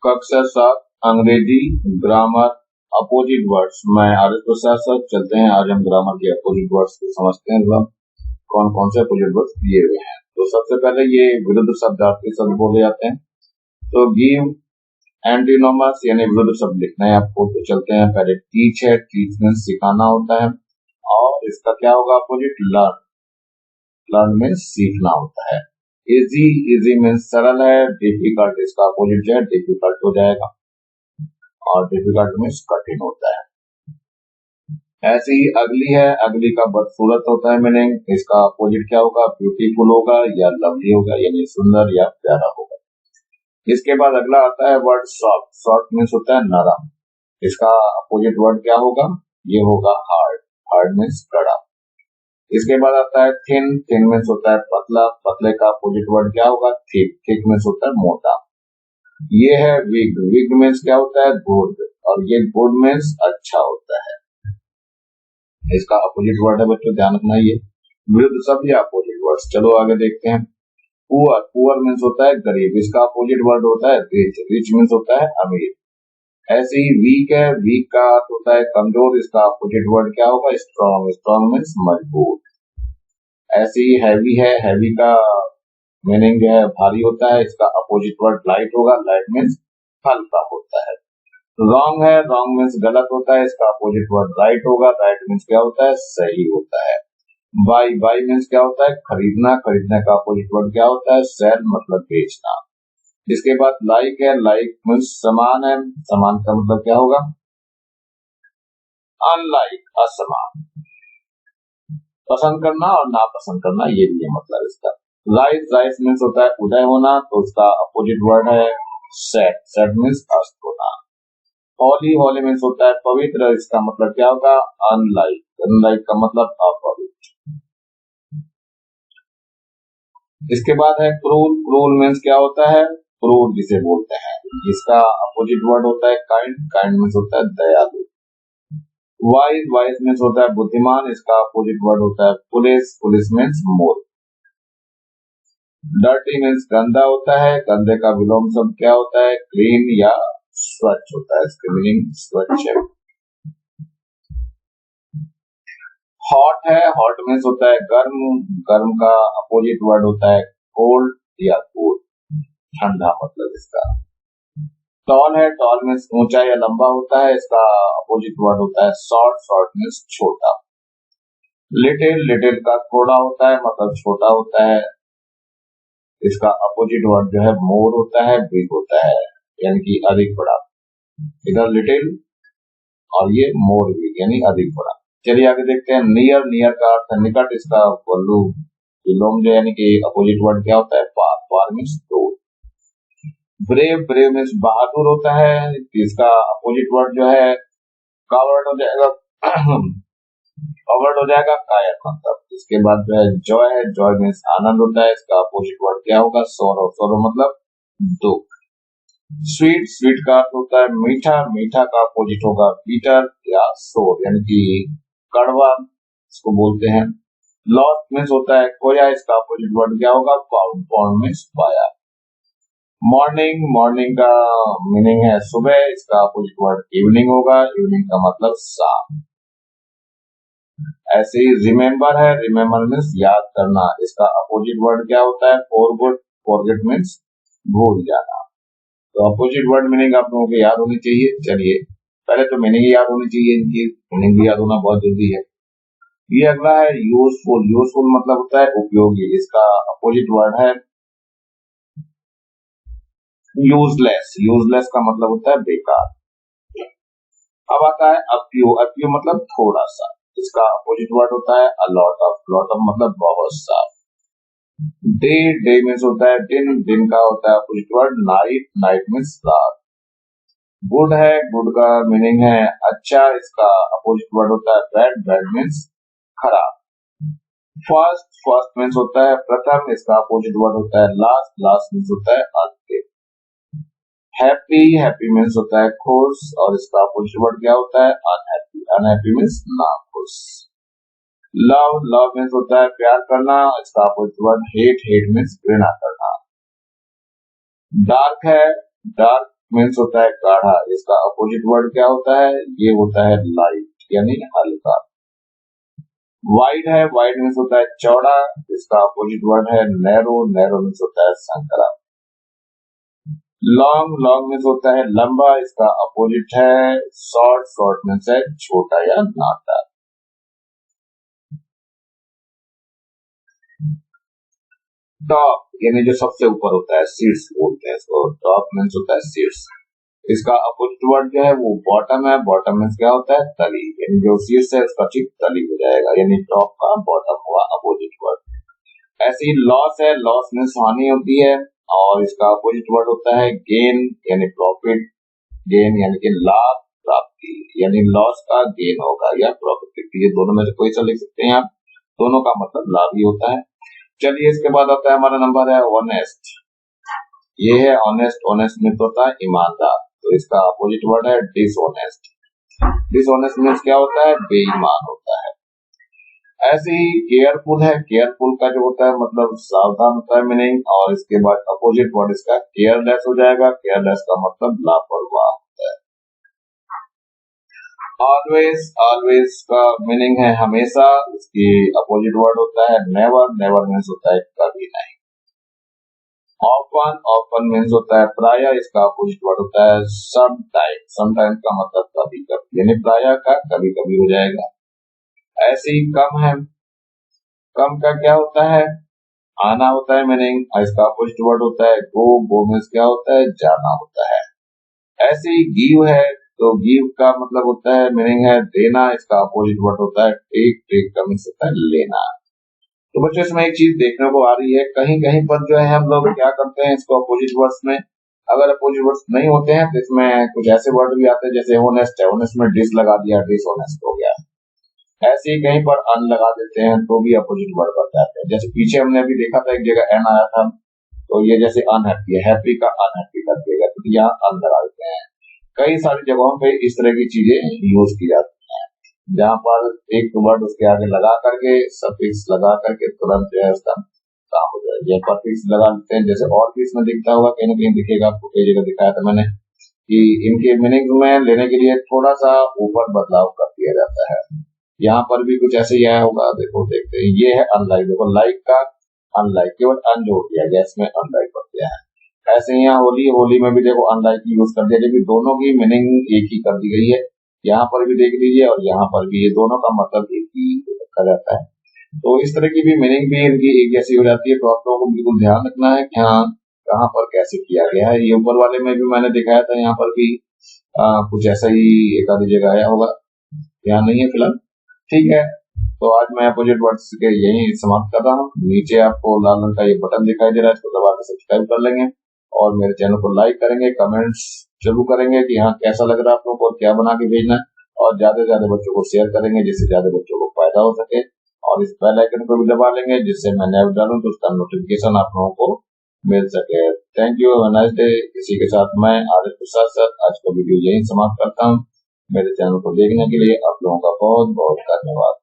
कक्षा 7 अंग्रेजी grammar opposite words. मैं आरिफ प्रसाद सर, चलते हैं आज हम ग्रामर के अपोजिट वर्ड्स को समझते हैं। मतलब कौन कौन से अपोजिट वर्ड्स दिए हुए हैं। तो सबसे पहले ये विरुद्ध शब्दार्थी शब्द बोले जाते हैं। तो गिव एंटीनोमस यानी विरुद्ध शब्द लिखना है आपको। तो चलते हैं, पहले टीच है, टीच मीन्स सिखाना होता है, और इसका क्या होगा अपोजिट? लर्न। लर्न मीन्स सीखना होता है। इजी, इजी मीन्स सरल है। डिफिकल्ट इसका अपोजिट जो है डिफिकल्ट हो जाएगा, और डिफिकल्ट मीन्स कठिन होता है। ऐसे ही अगली है, अगली का बदसूरत होता है मीनिंग। इसका अपोजिट क्या होगा? ब्यूटीफुल होगा या लवली होगा, यानी सुंदर या प्यारा होगा। इसके बाद अगला आता है वर्ड सॉफ्ट। सॉफ्ट मीन्स होता है नरम। इसका अपोजिट वर्ड क्या होगा? ये होगा हार्ड। हार्ड मीन्स कड़ा। इसके बाद आता है थिन। थिन मीन्स होता है पतला। पतले का अपोजिट वर्ड क्या होगा? थिक। थिक मीन्स होता है मोटा। ये है विग। विग मीन्स क्या होता है? गुड। और ये गुड मीन्स अच्छा होता है। इसका अपोजिट वर्ड है बच्चों, ध्यान रखना ये विरुद्ध शब्द या अपोजिट वर्ड्स। चलो आगे देखते हैं। पुअर। पुअर मीन्स होता है गरीब। इसका अपोजिट वर्ड होता है रिच। रिच मीन्स होता है अमीर। ऐसे ही वीक है। वीक का अर्थ होता है कमजोर। इसका अपोजिट वर्ड क्या होगा? स्ट्रॉन्ग। स्ट्रॉन्ग मीन्स मजबूत। ऐसे ही हैवी है। हैवी का मीनिंग जो है भारी होता है। इसका अपोजिट वर्ड लाइट होगा। लाइट मीन्स हल्का होता है। रॉन्ग है। रॉन्ग मीन्स गलत होता है। इसका अपोजिट वर्ड राइट होगा। राइट मीन्स क्या होता है? सही होता है। बाई। बाई मीन्स क्या होता है? खरीदना। खरीदने का अपोजिट वर्ड क्या होता है? सेल, मतलब बेचना। इसके बाद लाइक है। लाइक मीन्स समान है। समान का मतलब क्या होगा? अनलाइक, असमान। पसंद करना और नापसंद करना, ये भी है मतलब इसका। राइज। राइज मीन्स होता है उदय होना। तो उसका अपोजिट वर्ड है सेट। सेट मीन्स अस्त होना। होली। होली मीन्स होता है पवित्र। इसका मतलब क्या होगा? अनलाइक। अनलाइक का मतलब अपवित्र। इसके बाद है क्रूर। क्रूर मीन्स क्या होता है? क्रूर जिसे बोलते हैं। इसका अपोजिट वर्ड होता है काइंड। काइंड मीन्स होता है दयालु। वाइज। वाइज मीन्स होता है बुद्धिमान। इसका अपोजिट वर्ड होता है पुलिस। पुलिस मीन्स मूर्ख। डर्टी मीन्स गंदा होता है। गंदे का विलोम शब्द क्या होता है? क्लीन या स्वच्छ होता है। इसके मीनिंग स्वच्छ है। हॉट है। हॉट मीन्स होता है गर्म। गर्म का अपोजिट वर्ड होता है कोल्ड या कूल, ठंडा मतलब इसका। टॉल है। टॉल मीन्स ऊंचा या लंबा होता है। इसका अपोजिट वर्ड होता है शॉर्ट। शॉर्ट मीन्स छोटा। लिटिल। लिटिल का थोड़ा होता है, मतलब छोटा होता है। इसका अपोजिट वर्ड जो है मोर होता है, बिग होता है, यानी कि अधिक बड़ा। इधर लिटिल और ये मोर बिग यानी अधिक बड़ा। चलिए आगे देखते हैं। नियर। नियर का अर्थ है निकट। इसका वल्लू विलोम जो यानी कि अपोजिट वर्ड क्या होता है? पार। पार मीन्स दूर। ब्रेव। ब्रेव मीन्स बहादुर होता है। इसका अपोजिट वर्ड जो है कावर्ड हो जाएगा। कावर्ड हो जाएगा कायर मतलब। इसके बाद जो है जॉय है। जॉय मीन्स आनंद होता है। इसका अपोजिट वर्ड क्या होगा? सोरो। सोरो मतलब दुख। स्वीट। स्वीट का अर्थ होता है मीठा। मीठा का अपोजिट होगा बीटर या सोर, यानी कि कड़वा इसको बोलते हैं। लॉस्ट मीन्स होता है खोया। इसका अपोजिट वर्ड क्या होगा? फाउंड। फाउंड मीन्स पाया। मॉर्निंग। मॉर्निंग का मीनिंग है सुबह। इसका अपोजिट वर्ड इवनिंग होगा। इवनिंग का मतलब शाम। ऐसे ही रिमेम्बर है। रिमेम्बर मीन्स याद करना। इसका अपोजिट वर्ड क्या होता है? फॉरगेट। फॉरगेट मीन्स भूल जाना। तो अपोजिट वर्ड मीनिंग आप लोगों को याद होनी चाहिए। चलिए पहले तो मीनिंग याद होनी चाहिए, इनकी मीनिंग भी याद होना बहुत जरूरी है। ये अगला है यूजफुल। यूजफुल मतलब होता है उपयोगी। इसका अपोजिट वर्ड है यूजलेस। यूजलेस का मतलब होता है बेकार। अब आता है अफ्यू। अफ्यू मतलब थोड़ा सा। इसका अपोजिट वर्ड होता है अलॉट ऑफ। लॉट ऑफ मतलब बहुत सा। डे। डे मीन्स होता है दिन। दिन का होता है opposite word night. Night means रात। गुड है। गुड का मीनिंग है अच्छा। इसका अपोजिट वर्ड होता है बैड। बैड मीन्स खराब। फर्स्ट। फर्स्ट मीन्स होता है प्रथम। इसका अपोजिट वर्ड होता है लास्ट। लास्ट मीन्स होता है अंतिम। हैप्पी। हैप्पी मीन्स होता है खुश, और इसका अपोजिट वर्ड क्या होता है? अनहैप्पी। अनहैप्पी मीन्स नाखुश। लव। लव मीन्स होता है प्यार करना। इसका opposite word hate. Hate means घृणा करना। डार्क है। डार्क मीन्स होता है गाढ़ा, इसका अपोजिट वर्ड क्या होता है? ये होता है लाइट यानी हल्का। वाइड है, वाइड मीन्स होता है चौड़ा, इसका अपोजिट वर्ड है नैरो, नैरो मीन्स होता है संकरा। लॉन्ग, लॉन्ग मीन्स होता है लंबा, इसका अपोजिट है शॉर्ट, शॉर्ट मीन्स है छोटा या नाटा। टॉप यानी जो सबसे ऊपर होता है, सीड्स बोलते हैं इसको, टॉप मीन्स होता है सीड्स। इसका अपोजिट वर्ड जो है वो बॉटम है, बॉटम मीन्स क्या होता है? तली, यानी जो सीड्स है उसका ठीक तली हो जाएगा, यानी टॉप का बॉटम हुआ अपोजिट वर्ड। ऐसे ही लॉस है, लॉस मीन्स हानि होती है, और इसका अपोजिट वर्ड होता है गेन यानी प्रॉफिट, गेन यानी कि लाभ, प्राप्ति, यानी लॉस का गेन होगा या प्रॉफिट, ये दोनों में से कोई सा लिख सकते हैं आप, दोनों का मतलब लाभ ही होता है। चलिए इसके बाद आता है हमारा नंबर है ऑनेस्ट। ये है ऑनेस्ट, ऑनेस्ट मीन्स होता है ईमानदार, तो इसका अपोजिट वर्ड है डिसऑनेस्ट। डिसऑनेस्ट मीन्स क्या होता है? बेईमान होता है। ऐसे ही केयरफुल है, केयरफुल का जो होता है मतलब सावधान होता है मीनिंग, और इसके बाद अपोजिट वर्ड इसका केयरलेस हो जाएगा, केयरलेस का मतलब लापरवाह होता है। ऑलवेज, ऑलवेज का मीनिंग है हमेशा, इसकी अपोजिट वर्ड होता है नेवर, नेवर मीन्स होता है कभी नहीं। ऑफन, ऑफन मीन्स होता है प्राय, इसका अपोजिट वर्ड होता है समटाइम, समटाइम का मतलब कभी कभी, यानी प्राय का कभी कभी हो जाएगा। ऐसे ही कम है, कम का क्या होता है? आना होता है मीनिंग, इसका अपोजिट वर्ड होता है गो, गो मीन्स क्या होता है? जाना होता है। ऐसे ही गिव है, तो गिव का मतलब होता है मीनिंग है देना, इसका अपोजिट वर्ड होता है टेक, टेक का मीन्स होता है लेना। तो बच्चों इसमें एक चीज देखने को आ रही है, कहीं कहीं पर जो है हम लोग क्या करते हैं इसको अपोजिट वर्ड्स में, अगर अपोजिट वर्ड्स नहीं होते हैं तो इसमें कुछ ऐसे वर्ड भी आते हैं जैसे होनेस्ट है, होनेस्ट में डिस लगा दिया, डिसऑनेस्ट हो गया। ऐसे ही कहीं पर अन लगा देते हैं तो भी अपोजिट वर्ड बन जाते हैं। जैसे पीछे हमने अभी देखा था एक जगह एन आया था, तो ये जैसे अनहैप्पी है, हैप्पी का अनहैप्पी कर देगा, तो यहाँ अन लगा देते हैं। कई सारी जगहों पे इस तरह की चीजें यूज की जाती हैं, जहाँ पर एक वर्ड उसके आगे लगा करके सफिक्स लगा करके तुरंत जो है उसका काम हो जाएगा। ये सफिक्स लगा देते हैं, जैसे और भी इसमें दिखता होगा, कहीं ना कहीं दिखेगा, आपको कई जगह दिखाया था मैंने कि इनके मीनिंग में लेने के लिए थोड़ा सा ऊपर बदलाव कर दिया जाता है। यहाँ पर भी कुछ ऐसे ही आया होगा, देखो देखते हैं। ये है अनलाइक, देखो लाइक का अनलाइक, केवल अन जोड़ दिया गया, इसमें अनलाइक कर दिया है। ऐसे ही यहाँ होली, होली में भी देखो अनलाइक यूज कर दिया, लेकिन दोनों की मीनिंग एक ही कर दी गई है। यहाँ पर भी देख लीजिए और यहाँ पर भी, ये दोनों का मतलब एक ही रखा जाता है। तो इस तरह की भी मीनिंग भी इनकी एक जैसी हो जाती है, तो आप लोगों को बिल्कुल ध्यान रखना है कि हाँ कहाँ पर कैसे किया गया है। ये ऊपर वाले में भी मैंने दिखाया था, यहाँ पर भी कुछ ऐसा ही एक आधी जगह आया होगा, यहाँ नहीं है फिलहाल। ठीक है, तो आज मैं अपोजिट वर्ड्स के यही समाप्त कर रहा हूँ। नीचे आपको लाल रंग का ये बटन दिखाई दे रहा है, इसको दबा कर सब्सक्राइब कर लेंगे और मेरे चैनल को लाइक करेंगे, कमेंट्स जरूर करेंगे कि हाँ कैसा लग रहा है आप लोगों को, क्या बना के भेजना है, और ज्यादा से ज्यादा बच्चों को शेयर करेंगे जिससे ज्यादा बच्चों को फायदा हो सके। और इस बेल आइकन को भी दबा लेंगे जिससे मैं नया डालूं तो उसका नोटिफिकेशन आप लोगों को मिल सके। Thank you, have a nice day. इसी के साथ मैं आरिफ प्रसाद सर आज का वीडियो यही समाप्त करता हूँ। मेरे चैनल को देखने के लिए आप लोगों का बहुत बहुत धन्यवाद।